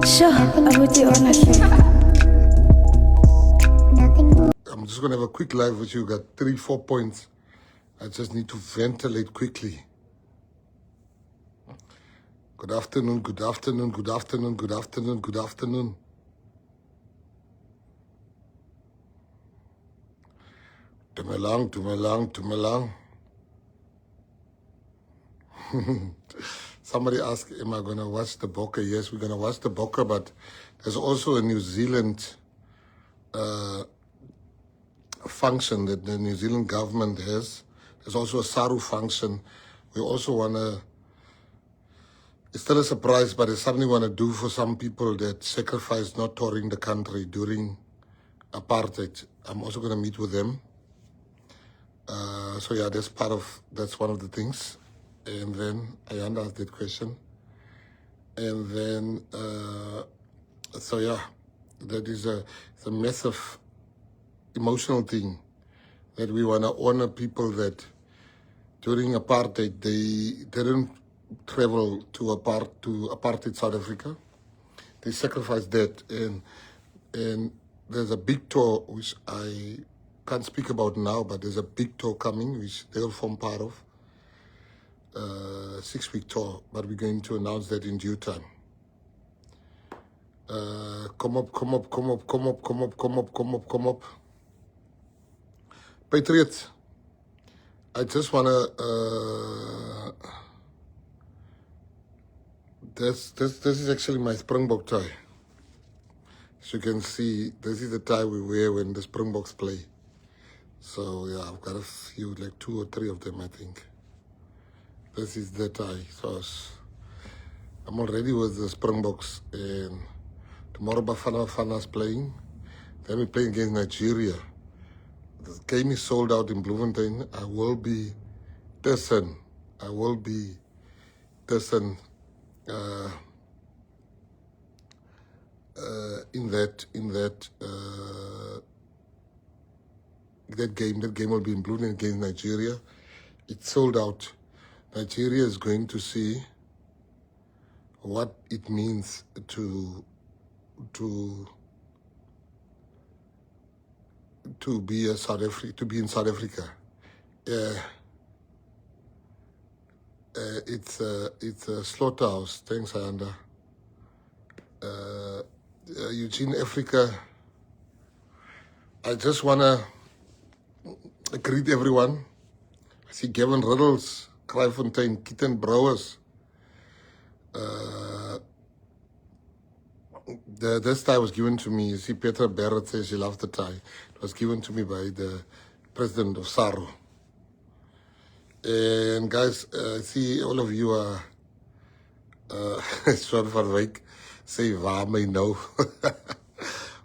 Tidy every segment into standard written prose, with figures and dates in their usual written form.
Sure, I would do honestly. I'm just going to have a quick live with you. Got 3-4 points. I just need to ventilate quickly. Good afternoon, good afternoon, good afternoon, good afternoon, good afternoon. Tumelang. Somebody asked, am I going to watch the Bokke? Yes, we're going to watch the Bokke, but there's also a New Zealand function that the New Zealand government has. There's also a SARU function. We also want to, it's still a surprise, but it's something we want to do for some people that sacrificed not touring the country during apartheid. I'm also going to meet with them. So yeah, that's one of the things. And then I asked that question. And then, so yeah, that is a massive emotional thing that we want to honor people that during apartheid, they didn't travel to apartheid South Africa. They sacrificed that. And there's a big tour, which I can't speak about now, but there's a big tour coming, which they'll form part of. 6-week tour, but we're going to announce that in due time. Come up. Patriots, I just want to, this is actually my Springbok tie. As you can see, this is the tie we wear when the Springboks play. So yeah, I've got a few, like 2 or 3 of them, I think. This is the tie. So I'm already with the Springboks, and tomorrow Bafana's playing. Then we play against Nigeria. The game is sold out in Bloemfontein. I will be Tesson. In that game. That game will be in Bloemfontein against Nigeria. It's sold out. Nigeria is going to see what it means to be in South Africa. It's a slaughterhouse. Thanks, Ayanda. Eugene, Africa. I just wanna greet everyone. I see Gavin Riddles, Kraaifontein, Kitten Brouwers. This tie was given to me. You see, Petra Barrett says she loves the tie. It was given to me by the president of SARU. And guys, I see all of you are Sean van Wyk, say waarmee nou.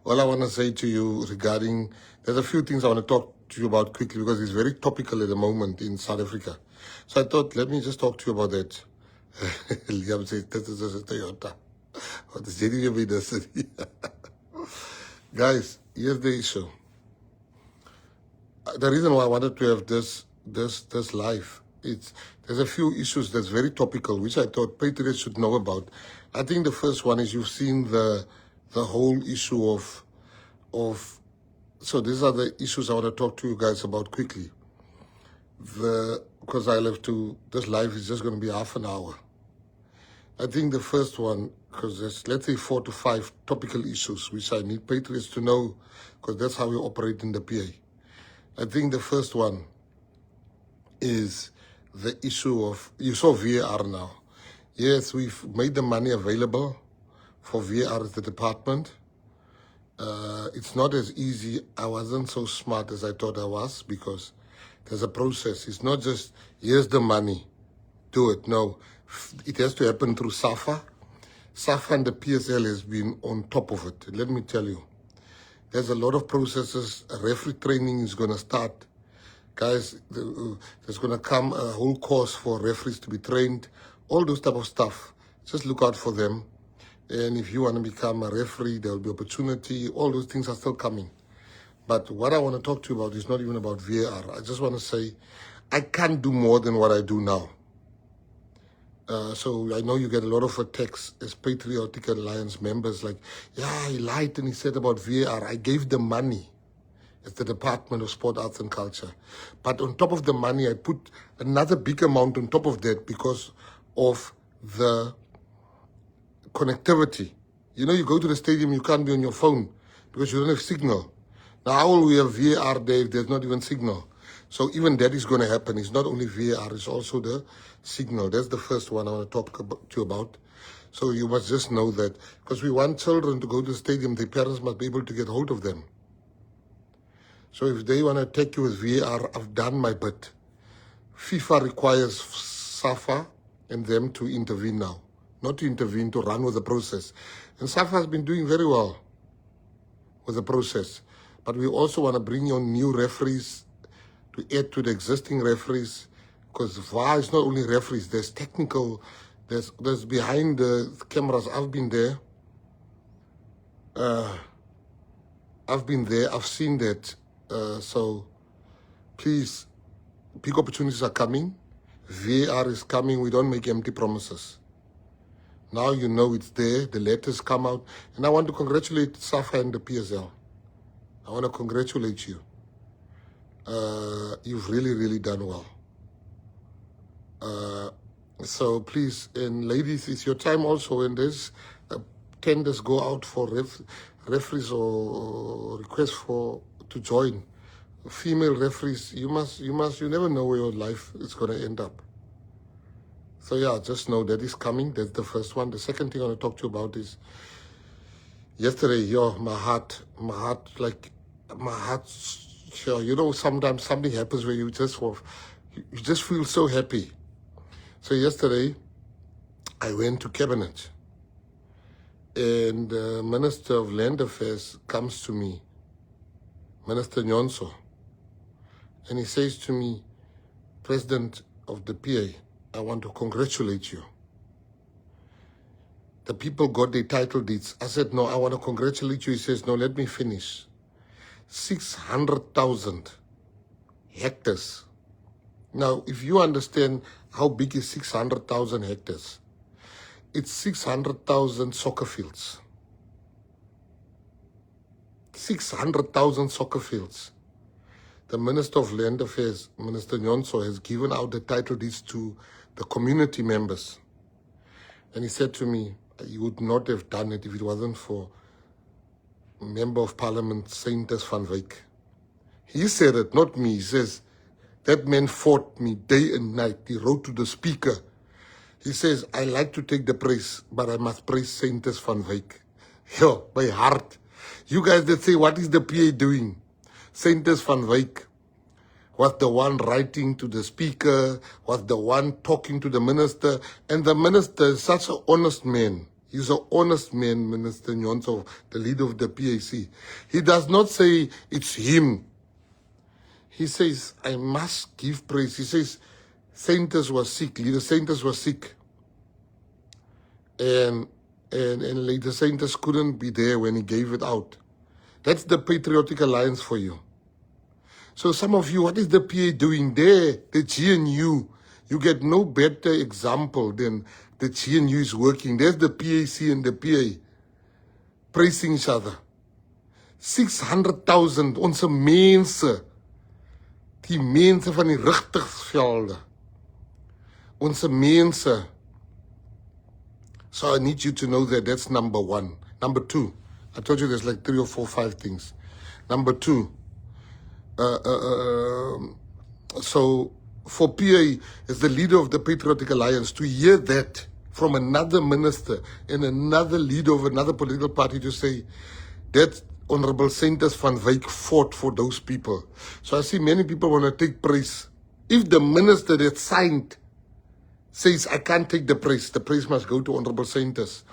All I want to say to you regarding, there's a few things I want to talk to you about quickly because it's very topical at the moment in South Africa. So I thought, let me just talk to you about that. Liam says, this is a Toyota. What is JDB the city? Guys, here's the issue. The reason why I wanted to have this live, there's a few issues that's very topical, which I thought patriots should know about. I think the first one is you've seen the whole issue of so these are the issues I want to talk to you guys about quickly. Because this live is just going to be half an hour. I think the first one, because there's, let's say, 4 to 5 topical issues, which I need patriots to know, because that's how we operate in the PA. I think the first one is the issue of, you saw VAR now. Yes, we've made the money available for VAR at the department. It's not as easy. I wasn't so smart as I thought I was, because there's a process. It's not just, here's the money, do it. No, it has to happen through SAFA. SAFA and the PSL has been on top of it. Let me tell you, there's a lot of processes. Referee training is going to start. Guys, there's going to come a whole course for referees to be trained. All those type of stuff. Just look out for them. And if you want to become a referee, there will be opportunity. All those things are still coming. But what I want to talk to you about is not even about VAR. I just want to say, I can't do more than what I do now. So I know you get a lot of attacks as Patriotic Alliance members like, yeah, he lied and he said about VAR. I gave the money as the Department of Sport, Arts and Culture. But on top of the money, I put another big amount on top of that because of the connectivity. You know, you go to the stadium, you can't be on your phone because you don't have signal. Now, how will we have VAR there if there's not even signal? So even that is going to happen. It's not only VAR, it's also the signal. That's the first one I want to talk to you about. So you must just know that because we want children to go to the stadium, the parents must be able to get hold of them. So if they want to attack you with VAR, I've done my bit. FIFA requires SAFA and them to intervene now. Not to intervene, to run with the process. And SAFA has been doing very well with the process. But we also want to bring on new referees to add to the existing referees. Because VAR is not only referees, there's technical, there's behind the cameras. I've been there. I've seen that. So please, big opportunities are coming. VAR is coming. We don't make empty promises. Now you know it's there. The letters come out. And I want to congratulate SAFA and the PSL. I want to congratulate you. You've really, really done well. So please, and ladies, it's your time also. When there's tenders go out for referees or requests to join female referees, you never know where your life is going to end up. So yeah, just know that is coming. That's the first one. The second thing I want to talk to you about is yesterday, my heart, sure, you know, sometimes something happens where you just feel so happy. So yesterday, I went to Cabinet, and the Minister of Land Affairs comes to me, Minister Nyonso, and he says to me, President of the PA, I want to congratulate you. The people got their title deeds. I said, no, I want to congratulate you. He says, no, let me finish. 600,000 hectares. Now, if you understand how big is 600,000 hectares, it's 600,000 soccer fields. 600,000 soccer fields. The Minister of Land Affairs, Minister Nyonso, has given out the title deeds to the community members. And he said to me, you would not have done it if it wasn't for Member of Parliament, Sept van Wyk. He said it, not me. He says, that man fought me day and night. He wrote to the speaker. He says, I like to take the praise, but I must praise Sept van Wyk. Yo, my heart. You guys that say, what is the PA doing? Sept van Wyk was the one writing to the speaker, was the one talking to the minister, and the minister is such an honest man. He's an honest man, Minister Nyonso, the leader of the PAC. He does not say it's him. He says, I must give praise. He says, Sept was sick, Leader Sept was sick. And Leader Sept couldn't be there when he gave it out. That's the Patriotic Alliance for you. So some of you, what is the PA doing there? The GNU. You get no better example than the GNU is working. There's the PAC and the PA praising each other. 600,000, onze mense. Die mense van die Rigtigsvelde. Onze mense. So I need you to know that that's number one. Number two, I told you there's like 3 or 4, 5 things. Number two, so for PA, as the leader of the Patriotic Alliance, to hear that from another minister and another leader of another political party to say that Honorable Sept van Wyk fought for those people. So I see many people want to take praise. If the minister that signed says, I can't take the praise must go to Honorable Sept.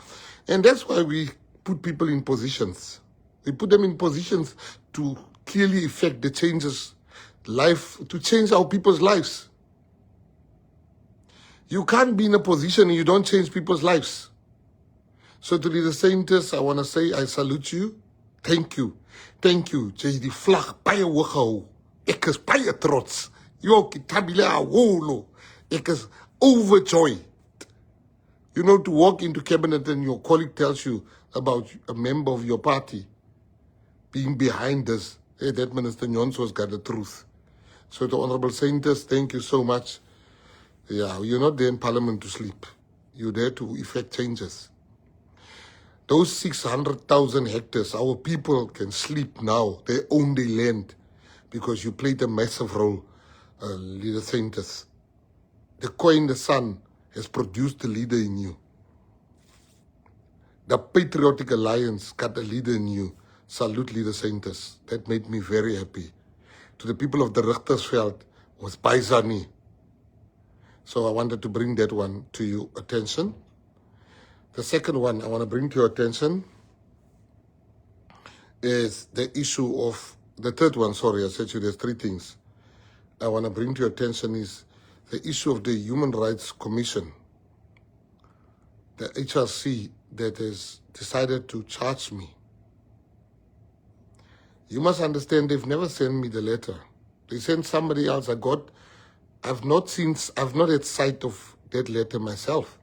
And that's why we put people in positions. We put them in positions to clearly affect the changes, to change our people's lives. You can't be in a position and you don't change people's lives. So to the Sept, I want to say, I salute you. Thank you. Thank you. Jy die vlag baie hoog gehou. Ek is baie trots. Yo, kitabile awolo. Ek is overjoyed You know, to walk into cabinet and your colleague tells you about a member of your party being behind this. Hey, that Minister Nyonso's got the truth. So to Honorable Senators, thank you so much. Yeah, you're not there in Parliament to sleep. You're there to effect changes. Those 600,000 hectares, our people can sleep now. They own the land because you played a massive role, Leader Senators. The coin, the sun, has produced a leader in you. The Patriotic Alliance got a leader in you. Salute, Leader Senators. That made me very happy. To the people of the Richtersveld was Baizani. So I wanted to bring that one to your attention. The second one I want to bring to your attention is the issue of, the third one, sorry, I said to you there's three things. I want to bring to your attention is the issue of the Human Rights Commission, the HRC that has decided to charge me. You must understand they've never sent me the letter. They sent somebody else. I've not had sight of that letter myself.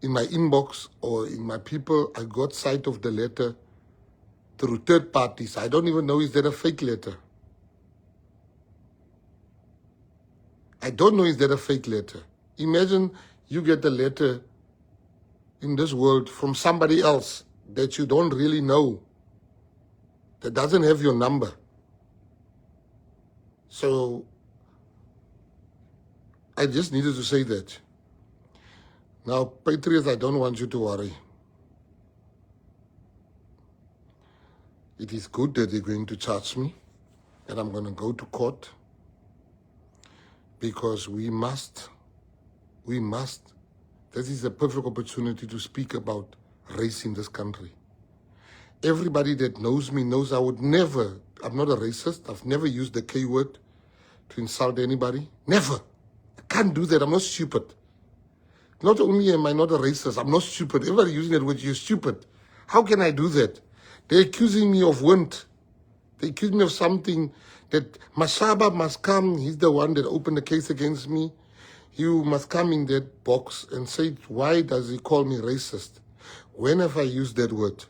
In my inbox or in my people, I got sight of the letter through third parties. I don't even know, is that a fake letter? I don't know, is that a fake letter? Imagine you get a letter in this world from somebody else that you don't really know, that doesn't have your number. So I just needed to say that. Now, Patriots, I don't want you to worry. It is good that they're going to charge me, and I'm going to go to court, because we must, this is a perfect opportunity to speak about race in this country. Everybody that knows me knows I would never, I'm not a racist, I've never used the K word to insult anybody. Never. I can't do that, I'm not stupid. Not only am I not a racist, I'm not stupid. Everybody using that word, you're stupid. How can I do that? They're accusing me of want. They accuse me of something that Mashaba must come. He's the one that opened the case against me. You must come in that box and say, why does he call me racist? When have I used that word?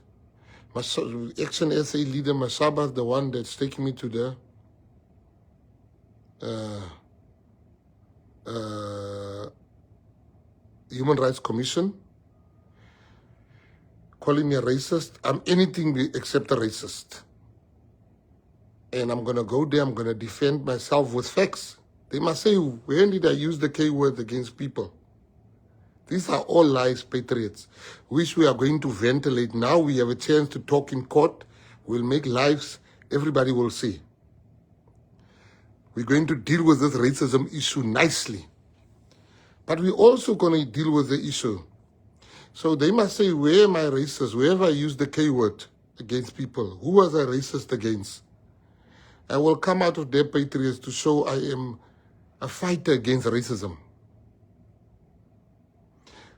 Action SA leader Mashaba is the one that's taking me to the Human Rights Commission, calling me a racist. I'm anything except a racist. And I'm going to go there, I'm going to defend myself with facts. They must say, when did I use the K word against people? These are all lies, Patriots, which we are going to ventilate. Now we have a chance to talk in court. We'll make lives, everybody will see. We're going to deal with this racism issue nicely. But we're also going to deal with the issue. So they must say, where am I racist? Where have I used the K word against people? Who was I racist against? I will come out of their, Patriots, to show I am a fighter against racism.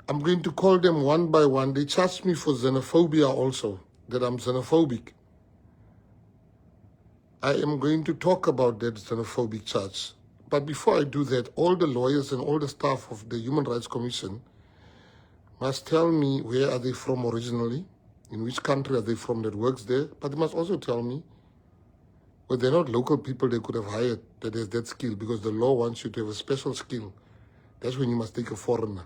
I'm going to call them one by one. They charged me for xenophobia also, that I'm xenophobic. I am going to talk about that xenophobic charge. But before I do that, all the lawyers and all the staff of the Human Rights Commission must tell me where are they from originally, in which country are they from that works there, but they must also tell me, well, they're not local people they could have hired that has that skill, because the law wants you to have a special skill. That's when you must take a foreigner.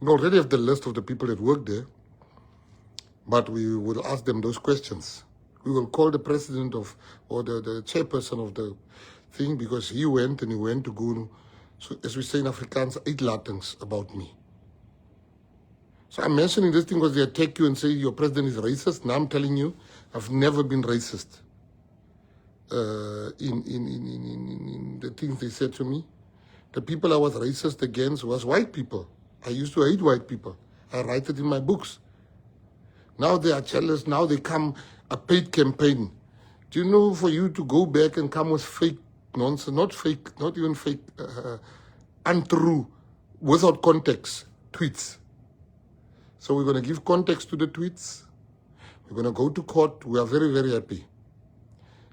You already have the list of the people that work there, but we will ask them those questions. We will call the president of, or the chairperson of the thing, because he went to go, so as we say in Afrikaans, uitlatings about me. So I'm mentioning this thing because they attack you and say your president is racist. Now I'm telling you, I've never been racist. In the things they said to me, the people I was racist against was white people. I used to hate white people. I write it in my books. Now they are jealous. Now they come a paid campaign. Do you know, for you to go back and come with fake nonsense, not fake, not even fake, untrue, without context, tweets. So we're going to give context to the tweets. We're going to go to court. We are very, very happy.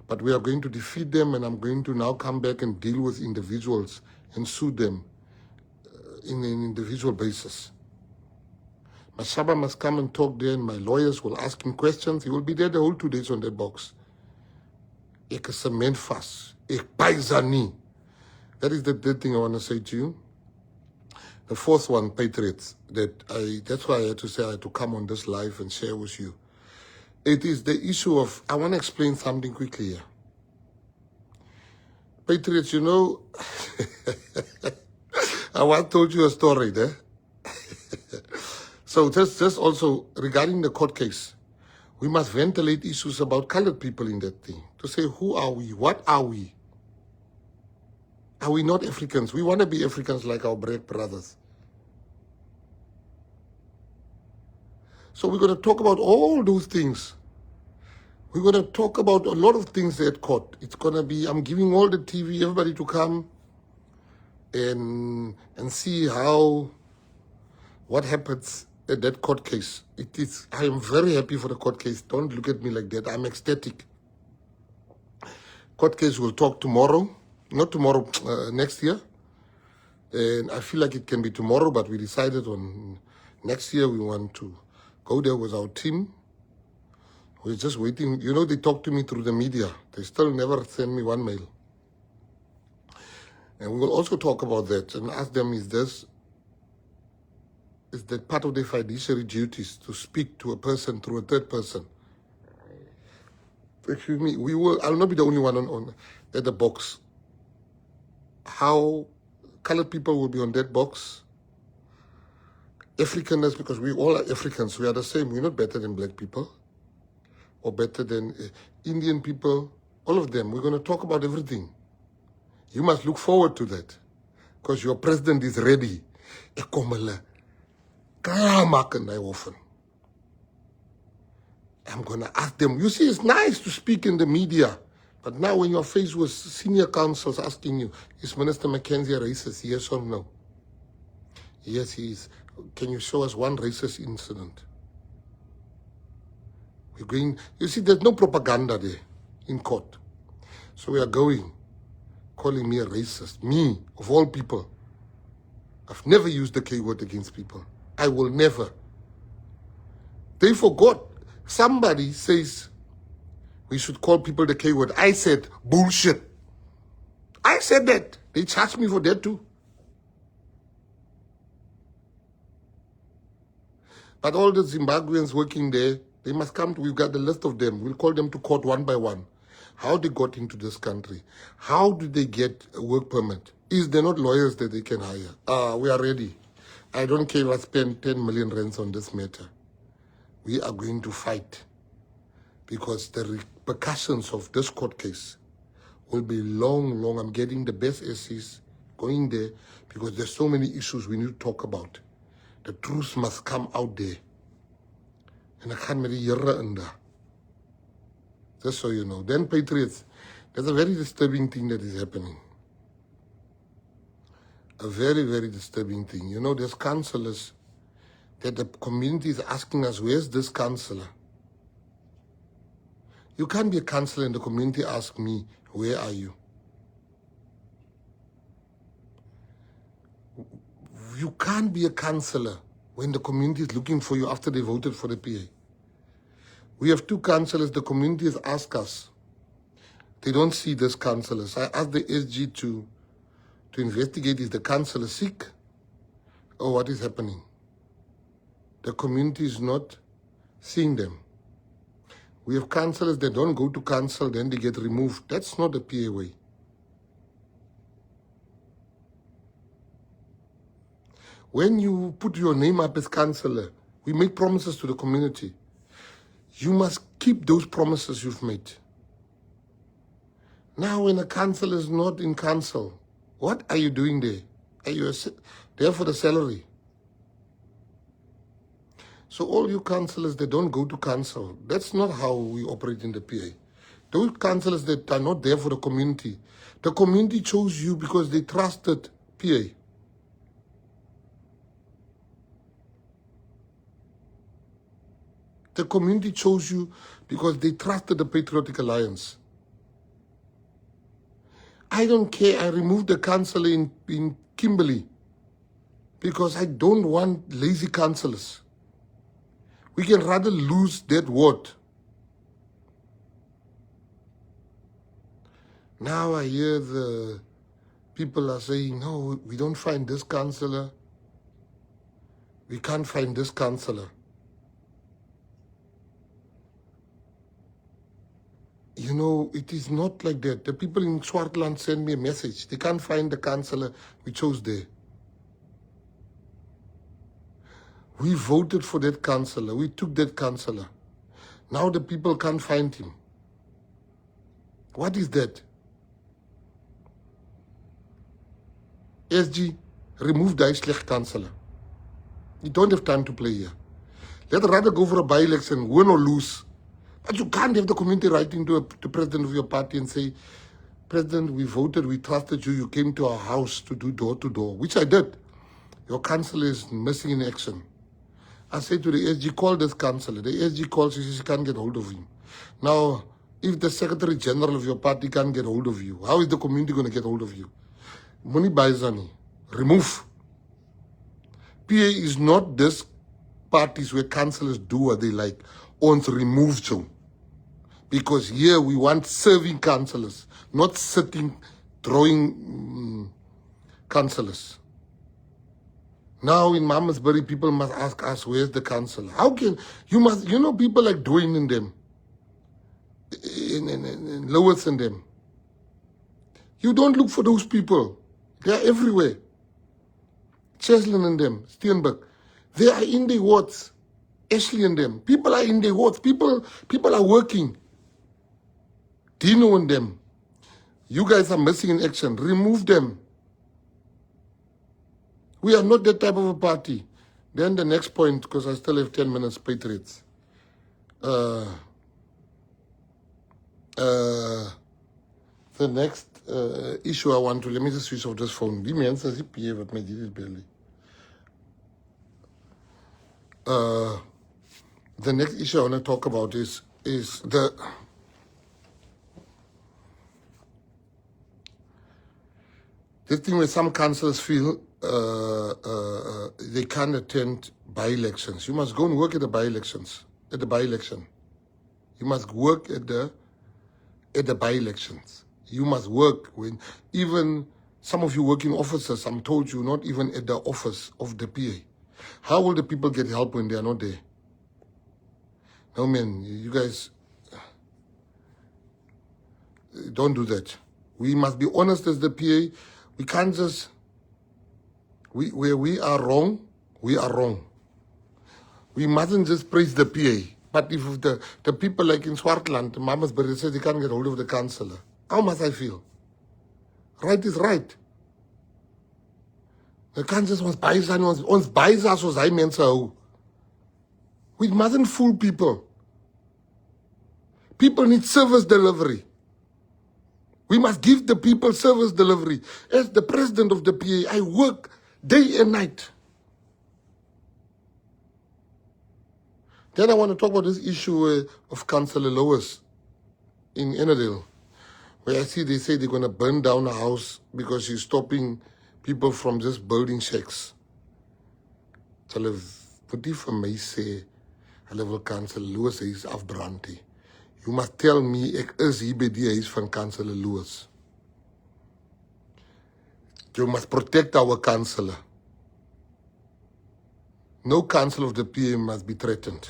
But we are going to defeat them, and I'm going to now come back and deal with individuals and sue them in an individual basis. Mashaba must come and talk there, and my lawyers will ask him questions. He will be there the whole 2 days on that box. Ek is 'n mens vas. Ek paisani. That is the third thing I want to say to you. The fourth one, patriots, that's why I had to say I had to come on this live and share with you. It is the issue of, I want to explain something quickly here. Patriots, you know, I once told you a story there. So just also regarding the court case, we must ventilate issues about colored people in that thing. To say, who are we? What are we? Are we not Africans? We want to be Africans like our black brothers. So we're going to talk about all those things. We're going to talk about a lot of things at court. It's going to be, I'm giving all the TV, everybody to come and see what happens at that court case. I am very happy for the court case. Don't look at me like that. I'm ecstatic. Court case will talk tomorrow. Not tomorrow, next year. And I feel like it can be tomorrow, but we decided on next year we want to go there with our team. We're just waiting. You know, they talk to me through the media. They still never send me one mail. And we will also talk about that and ask them, is that part of their fiduciary duties to speak to a person through a third person? Excuse me, I'll not be the only one at the box. How colored people will be on that box. Africanness, because we all are Africans. We are the same. We're not better than black people or better than Indian people. All of them. We're going to talk about everything. You must look forward to that because your president is ready. I'm going to ask them. You see, it's nice to speak in the media. But now when you're faced with senior counsels asking you, is Minister Mckenzie a racist, yes or no? Yes, he is. Can you show us one racist incident? We're going, you see, there's no propaganda there in court. So we are going, calling me a racist. Me, of all people. I've never used the K word against people. I will never. They forgot. Somebody says, we should call people the K word. I said, bullshit. I said that. They charged me for that too. But all the Zimbabweans working there, they must come to, we've got the list of them. We'll call them to court one by one. How they got into this country. How did they get a work permit? Is there not lawyers that they can hire? We are ready. I don't care if I spend 10 million rands on this matter. We are going to fight. Because the repercussions of this court case will be long. I'm getting the best essays going there because there's so many issues we need to talk about. The truth must come out there. And I can't make it in there. Just so you know. Then, patriots, there's a very disturbing thing that is happening. A very, very disturbing thing. You know, there's councillors that the community is asking us, where's this councillor? You can't be a councillor and the community ask me, where are you? You can't be a councillor when the community is looking for you after they voted for the PA. We have two councillors. The community has asked us. They don't see this councillors. I asked the SG to investigate, is the councillor sick or what is happening? The community is not seeing them. We have councillors that don't go to council, then they get removed. That's not the PA way. When you put your name up as councillor, we make promises to the community. You must keep those promises you've made. Now when a councillor is not in council, what are you doing there? Are you there for the salary? So all you councillors that don't go to council, that's not how we operate in the PA. Those councillors that are not there for the community chose you because they trusted PA. The community chose you because they trusted the Patriotic Alliance. I don't care. I removed the councillor in Kimberley Because I don't want lazy councillors. We can rather lose that ward. Now I hear the people are saying, no, we don't find this councillor. We can't find this councillor. You know, it is not like that. The people in Swartland send me a message. They can't find the councillor we chose there. We voted for that councillor. We took that councillor. Now the people can't find him. What is that? SG, remove the slecht councillor. You don't have time to play here. Let rather go for a by-election, win or lose. But you can't have the community writing to the president of your party and say, President, we voted, we trusted you, you came to our house to do door-to-door, which I did. Your councillor is missing in action. I say to the SG, call this councillor. The SG calls, she can't get hold of him. Now, if the Secretary General of your party can't get hold of you, how is the community going to get hold of you? Muni Baizani, remove. PA is not this parties where councillors do what they like. Ons remove you. Because here we want serving councillors, not sitting, drawing councillors. Now in Mamasbury, people must ask us, where's the councillor? How can, you know people like Dwayne in them, in Lowers in them. You don't look for those people. They are everywhere. Cheslin and them, Steenberg. They are in the wards. Ashley and them. People are in the wards. People are working. Dino and them. You guys are missing in action. Remove them. We are not that type of a party. Then the next point, because I still have 10 minutes, Patriots. The next issue I want to, let me just switch off this phone. Die mense is die PA wat my dit belly. The next issue I want to talk about is the this thing where some councillors feel they can't attend by-elections. You must go and work at the by-elections. At the by-election, you must work at the by-elections. You must work when even some of you working officers. I'm told you not even at the office of the PA. How will the people get help when they are not there? No, man, you guys don't do that. We must be honest as the PA. We can't just, where we are wrong, we are wrong. We mustn't just praise the PA. But if the people like in Swartland, Mamasbury says they can't get hold of the councillor, how must I feel? Right is right. We can't just ons buys us as hy mense hou. We mustn't fool people. People need service delivery. We must give the people service delivery. As the president of the PA, I work day and night. Then I want to talk about this issue of Councillor Lois in Ennerdale, where I see they say they're going to burn down a house because she's stopping people from just building shacks. Hulle moet nie vir my sê, hulle wil Councillor Lois huis afbrand nie. You must tell me, ek is hier by die huis van Councillor Lois. You must protect our councillor. No councillor of the PA must be threatened.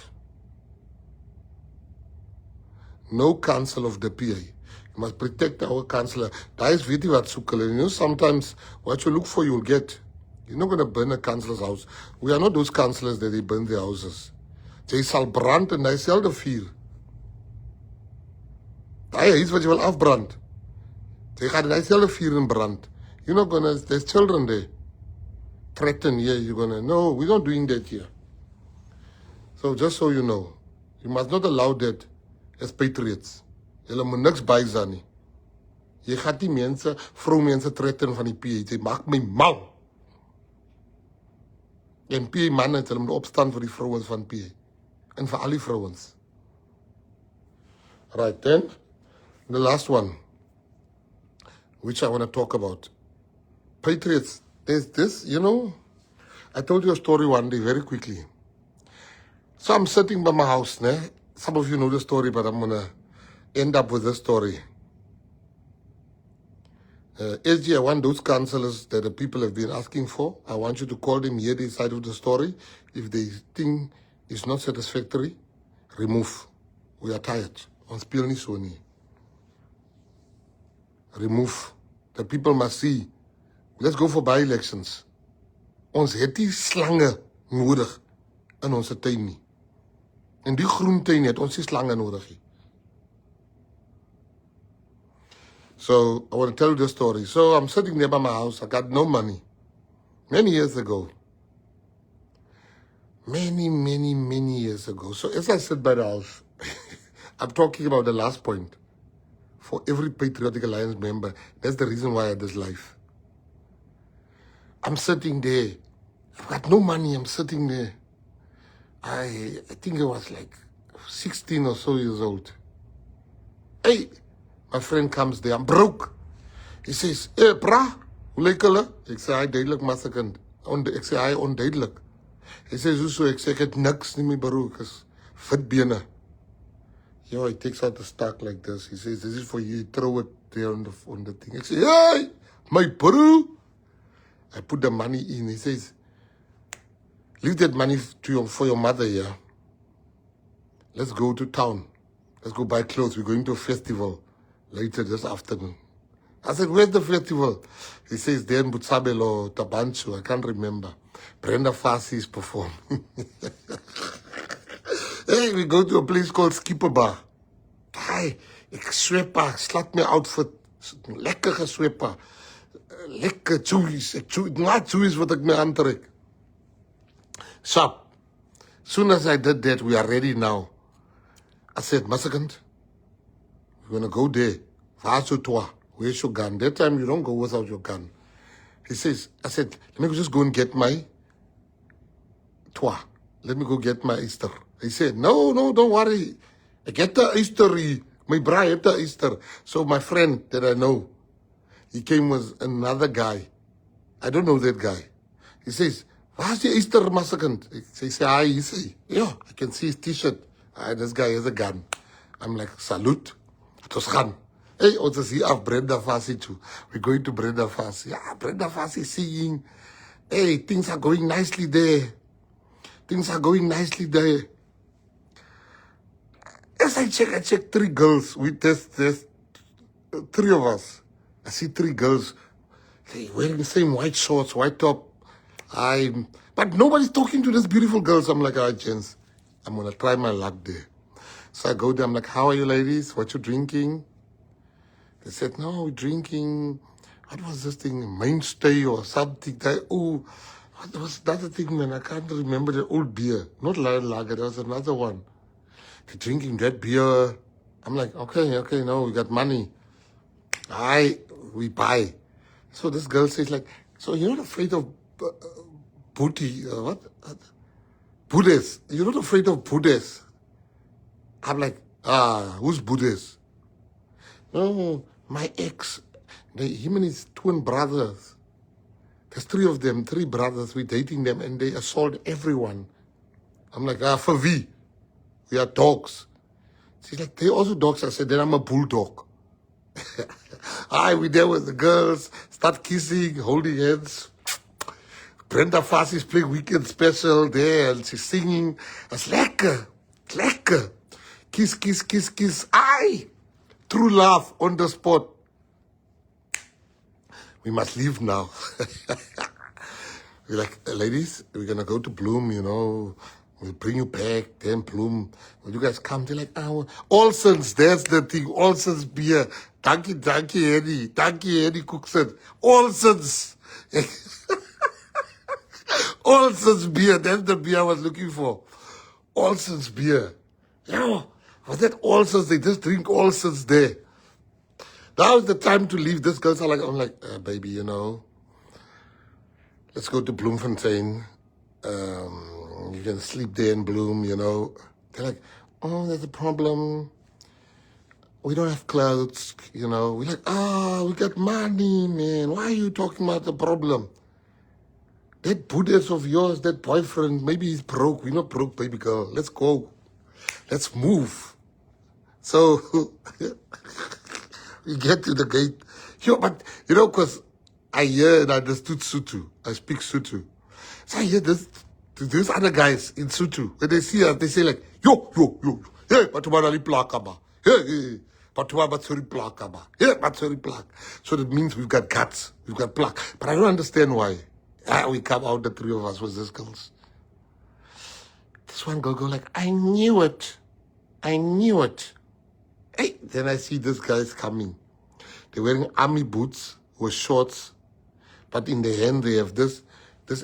No councillor of the PA. You must protect our councillor. That is weet jy wat soek hulle. You know, sometimes what you look for, you'll get. You're not going to burn a councillor's house. We are not those councillors that they burn their houses. Jy sal brand en hy selde vuur. Daai huis wat jy wil afbrand. Jy gaan hy selde vuur en brand. You're not going to, there's children there. Threaten here, you're going to, no, we're not doing that here. So just so you know, you must not allow that as patriots. Julle moet niks bysa nie. Jy gaan die mense, vroumense threaten van die PA. Jy maak my mal. En PA manne het hulle moet opstaan vir die vrouens van PA. En vir al die vrouens. Right, then, the last one, which I want to talk about. Patriots, there's this, you know, I told you a story one day very quickly. So I'm sitting by my house, ne? Some of you know the story, but I'm going to end up with this story. SG, I want those councillors that the people have been asking for. I want you to call them, hear their side of the story. If they think it's not satisfactory, remove. We are tired. On speel nie so nie. Remove. The people must see. Let's go for by-elections. Ons het die slange nodig in ons tuin nie. In die groentuin het ons die slange nodig nie. So, I want to tell you the story. So, I'm sitting there by my house. I got no money. Many years ago. Many years ago. So, as I sit by the house, I'm talking about the last point. For every Patriotic Alliance member, that's the reason why I have this life. I'm sitting there. I've got no money. I'm sitting there. I think I was like 16 or so years old. Hey, my friend comes there. I'm broke. He says, hey, bra, hoe lyk hulle? Ek sê, hy duidelik, massekend. Ek sê, hy onduidelik. Hy sê, so, ek sê, ek het niks nie, my bro, ek is fit bene. Yo, he takes out the stock like this. He says, this is for you. He throw it there on the thing. I say, hey, my bro. I put the money in. He says, leave that money for your mother here. Let's go to town. Let's go buy clothes. We're going to a festival later this afternoon. I said, where's the festival? He says, there in Butsabelo, Tabanchu. I can't remember. Brenda Fassie is performing. Hey, we go to a place called Skipper Bar. Hey, ek swepa, slat my outfit. Lekker geswepa. Lekker chewies. Not chewies wat ek my aantrek. So, soon as I did that, we are ready now. I said, Massekend, we're going to go there. Where's your gun? That time you don't go without your gun. He says, I said, let me just go and get my toa. Let me go get my Easter. He said, no, don't worry. I get the Easter. My bride had the Easter. So my friend that I know, he came with another guy. I don't know that guy. He says, where's the Easter, Massekend? He says, he says, yeah, I can see his t-shirt. This guy has a gun. I'm like, salute. Het was gaan. Hey, ons is hier af Brenda Fassie too. We're going to Brenda Fassie. Yeah, Brenda Fassie singing. Hey, things are going nicely there. Things are going nicely there. As I check 3 girls. There's 3 of us. I see 3 girls. They wearing the same white shorts, white top. But nobody's talking to these beautiful girls. I'm like, gents, I'm going to try my luck there. So I go there. I'm like, how are you ladies? What you drinking? They said, no, we're drinking, what was this thing? Mainstay or something. What was that thing, man? I can't remember the old beer. Not lager, there was another one. They're drinking that beer. I'm like, okay, no, we got money. We buy. So this girl says like, so you're not afraid of booty, what? Buddhists. You're not afraid of Buddhists. I'm like, who's Buddhist? No, my ex, him and his twin brothers. There's 3 of them, 3 brothers. We're dating them and they assault everyone. I'm like, for we are dogs. She's like, they also dogs. I said, then I'm a bulldog. We there with the girls, start kissing, holding hands. Brenda Fassie's playing Weekend Special there and she's singing. It's lekker, lekker. Kiss, kiss, kiss, kiss. True love on the spot. We must leave now. We're like, ladies, we're going to go to Bloom, We'll bring you back, then Bloom. Will you guys come? They're like, Olsen's, that's the thing. Olsen's beer. Dankie, Eddie. Dankie, Eddie cooks it. Olsen's. Olsen's beer. That's the beer I was looking for. Olsen's beer. Yeah. Was that Olsen's? They just drink Olsen's there. Now is the time to leave. These girls are like, I'm like, baby, let's go to Bloemfontein. You can sleep there in Bloom, They're like, there's a problem. We don't have clothes, We're like, we got money, man. Why are you talking about the problem? that Buddhist of yours, that boyfriend, maybe he's broke. We're not broke, baby girl. Let's go. Let's move. So we get to the gate. But, because I hear and I understood Sutu. I speak Sutu. So I hear these other guys in Sutu. When they see us, they say like, yo. Hey, Batumanali plakaba. Hey. Batuwa Batsuri plakaba. Hey, Batsuri plak. So that means we've got guts. We've got plak. But I don't understand why. We come out, the three of us, with these girls. This one go like, I knew it. Hey, then I see these guys coming. They're wearing army boots with shorts. But in the hand, they have this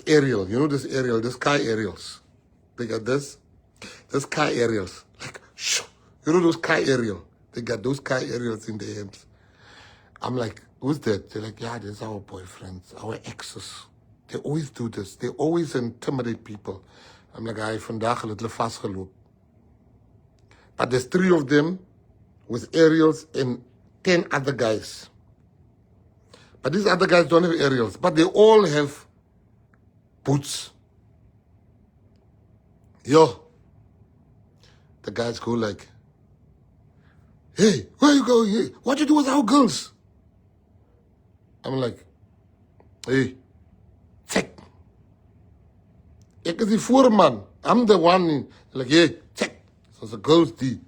aerial. This aerial, this car aerials. They got this car aerials. Like, shoo. Those car aerial. They got those car aerials in their hands. I'm like, who's that? They're like, yeah, that's our boyfriends, our exes. They always do this. They always intimidate people. I'm like, vandaag het hulle vasgeloop. But there's 3 of them with aerials and 10 other guys. But these other guys don't have aerials. But they all have boots. Yo. The guys go like, hey, where you going? Hey, what you do with our girls? I'm like, hey, check. Ek is die voorman. I'm the one. Like, hey, check. So the girls, die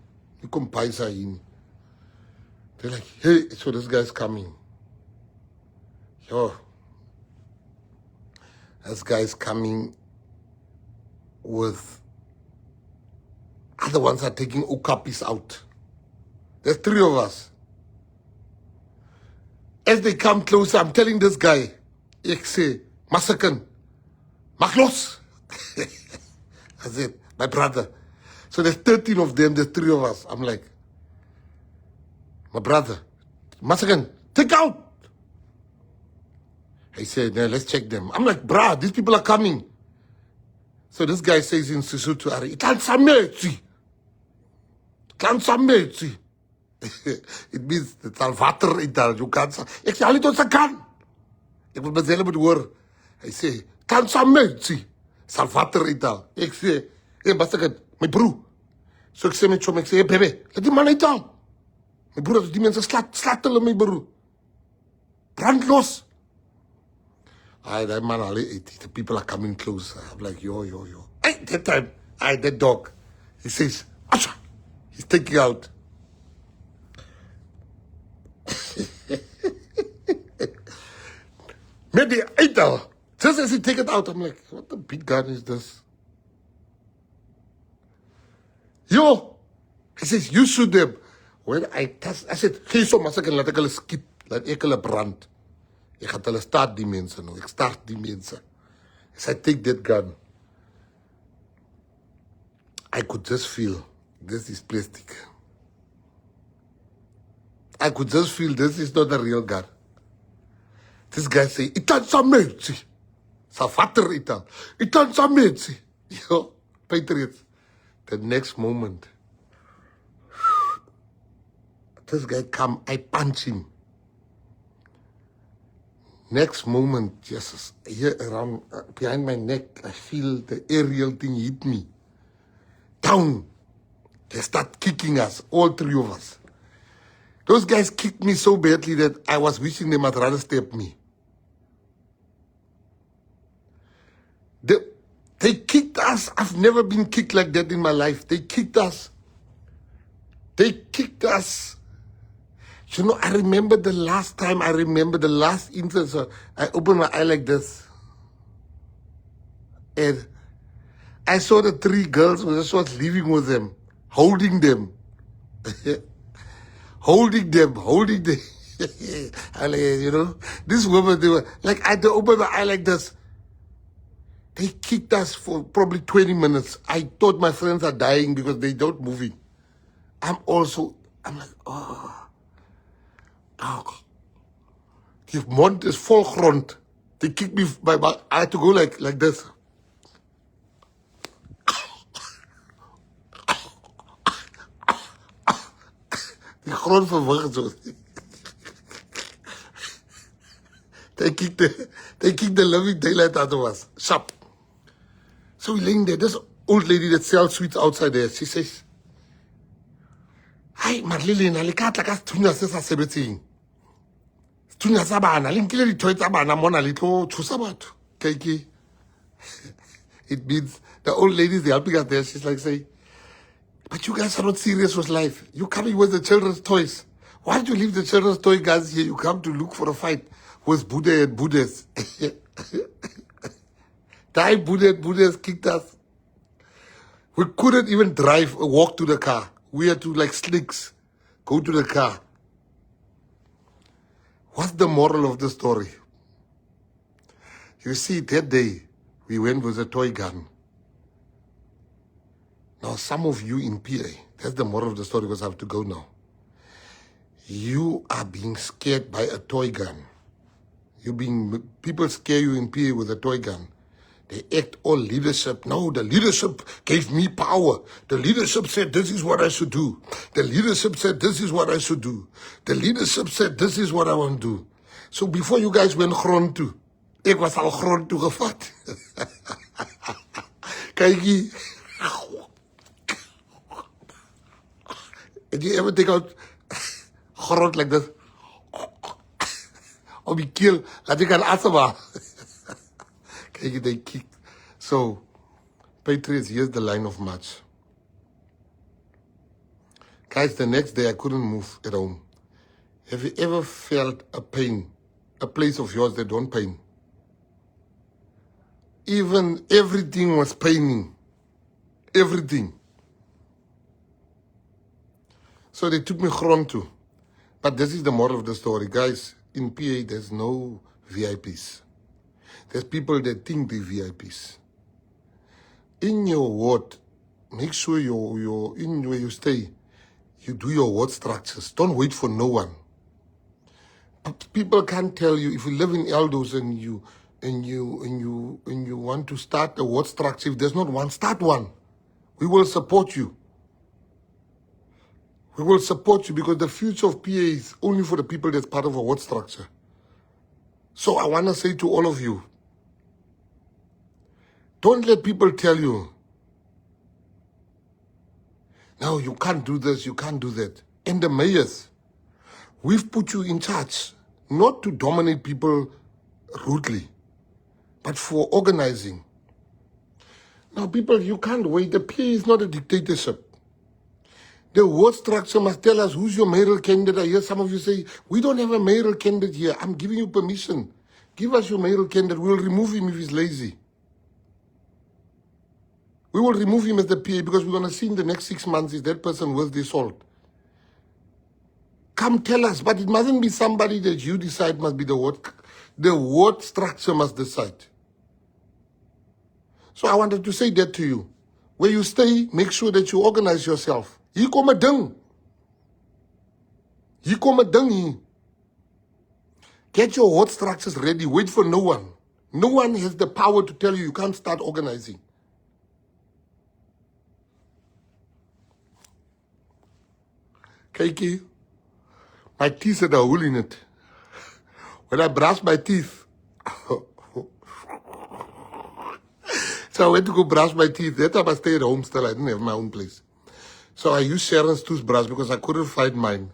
kom paisa in. They're like, hey, so this guy's coming. Yo. This guy's coming with other ones are taking okapis out. There's 3 of us. As they come closer, I'm telling this guy, ek sê, Masakan, mag los. I said, my brother. So there's 13 of them, there's 3 of us. I'm like, my brother, Masakan, take out. He said, no, let's check them. I'm like, bruh, these people are coming. So this guy says in Sesotho, it means it's al water in daar. You can't say, ek sê, hulle tot kan. Ek wil myself moet hoor. Hy sê, kan sametsi. Sal water in daar. Ek sê, hey, Masakan, my broer. So ek sê met hom, ek sê, hey, baby, laat die man uit daar. My broer, die mense slaat hulle my broer. Brand los. That man, the people are coming closer. I'm like, yo. Hey, that time, that dog, he says, Asha, he's taking out. Maybe $8. Just as he take it out, I'm like, what the big gun is this? Yo, he says, you shoot them. When I test, I said, hey, so Masakan, laat ek hulle skiet, laat ek hulle brand. Ek gaan hulle start die mense nou. Ek start die mense. As I take that gun, I could just feel this is plastic. I could just feel this is not a real gun. This guy say, itan sa mensi. Sa vater itan. Itan sa mensi. Yo, Patriots. The next moment, this guy come, I punch him. Next moment, Jesus, here around, behind my neck, I feel the aerial thing hit me. Down. They start kicking us, all 3 of us. Those guys kicked me so badly that I was wishing they might rather step me. They kicked us. I've never been kicked like that in my life. They kicked us. I remember the last instance. I opened my eye like this. And I saw the 3 girls who just was living with them, holding them. holding them. I like, this woman, they were like, I had to open my eye like this. They kicked us for probably 20 minutes. I thought my friends are dying because they don't moving. I'm like, oh. Die mond is vol grond. They kicked me by my, I had to go like this. Die grond verwig so. They kicked the living daylight out of us. Sharp. So we laying there. This old lady that sells sweets outside there, she says, "Hi, Marlene, alikatla ka thunya se sa sebetseng. Thunya sa bana, le nkile dithoe tsa bana mona le tlo thusa batho." Okay. It means the old lady is helping us there. She's like saying, "But you guys are not serious with life. You coming with the children's toys. Why don't you leave the children's toy guys here? You come to look for a fight with Buddha and Buddhas." Die Buddha and Buddhas kicked us. We couldn't even drive or walk to the car. We had to, like slicks, go to the car. What's the moral of the story? You see, that day, we went with a toy gun. Now, some of you in PA, that's the moral of the story because I have to go now. You are being scared by a toy gun. People scare you in PA with a toy gun. They act all leadership. No, the leadership gave me power. The leadership said, this is what I should do. The leadership said, this is what I should do. The leadership said, this is what I want to do. So before you guys went grond toe, ek was al grond toe gevat. Kykie. Did you ever take out grond like this? Or be killed like you can asthma? They kick. So, Patriots, here's the line of march. Guys, the next day I couldn't move at home. Have you ever felt a pain, a place of yours that don't pain? Even everything was paining. Everything. So they took me grond toe. But this is the moral of the story. Guys, in PA, there's no VIPs. There's people that think they're VIPs. In your ward, make sure in where you stay, you do your ward structures. Don't wait for no one. People can't tell you if you live in Eldos and you want to start a ward structure. If there's not one, start one. We will support you. We will support you because the future of PA is only for the people that's part of a ward structure. So I want to say to all of you, don't let people tell you, no, you can't do this, you can't do that. And the mayors, we've put you in charge, not to dominate people rudely, but for organizing. Now, people, you can't wait. The PA is not a dictatorship. The ward structure must tell us who's your mayoral candidate. I hear some of you say, we don't have a mayoral candidate here. I'm giving you permission. Give us your mayoral candidate. We'll remove him if he's lazy. We will remove him as the PA because we're going to see in the next 6 months is that person worth the salt. Come tell us, but it mustn't be somebody that you decide must be the ward. The ward structure must decide. So I wanted to say that to you. Where you stay, make sure that you organize yourself. Hier kom 'n ding. Hier kom 'n ding hier. Get your ward structures ready. Wait for no one. No one has the power to tell you can't start organizing. Kykie, my teeth had a hole in it. When I brush my teeth, so I went to go brush my teeth. That time I stayed at home still. I didn't have my own place. So I used Sharon's toothbrush because I couldn't find mine.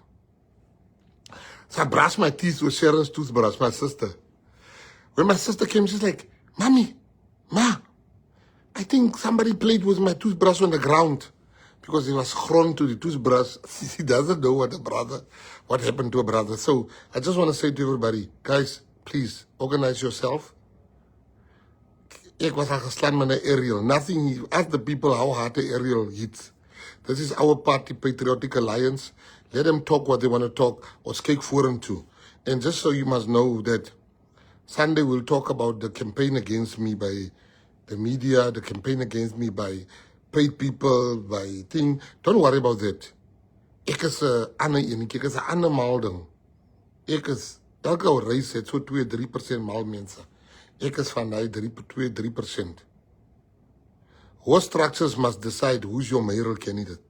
So I brushed my teeth with Sharon's toothbrush, my sister. When my sister came, she's like, Mommy, Ma, I think somebody played with my toothbrush on the ground. Because he was grond to the toothbrush. He doesn't know what happened to a brother. So I just want to say to everybody, guys, please organize yourself. Ek was al geslaan met 'n aerial. Nothing, ask the people how hard the aerial hits. This is our party, Patriotic Alliance. Let them talk what they want to talk or skate foreign to. And just so you must know that Sunday we'll talk about the campaign against me by the media, the campaign against me by paid people, by thing. Don't worry about that. Ek is 'n ander enetjie, ek is 'n ander maal ding. Ek is, elke ou reis het so 2-3% maal mense. Ek is van daai 2-3%. What structures must decide who's your mayoral candidate?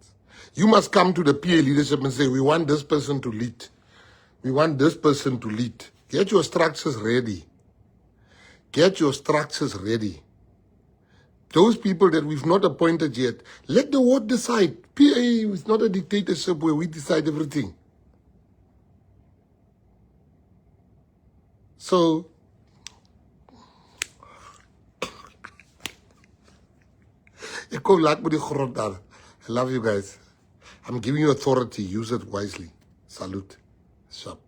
You must come to the PA leadership and say, we want this person to lead. We want this person to lead. Get your structures ready. Get your structures ready. Those people that we've not appointed yet, let the ward decide. PA is not a dictatorship where we decide everything. So, I love you guys. I'm giving you authority. Use it wisely. Salute.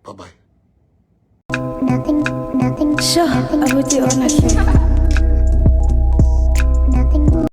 Bye-bye. Sure, I would do ownership.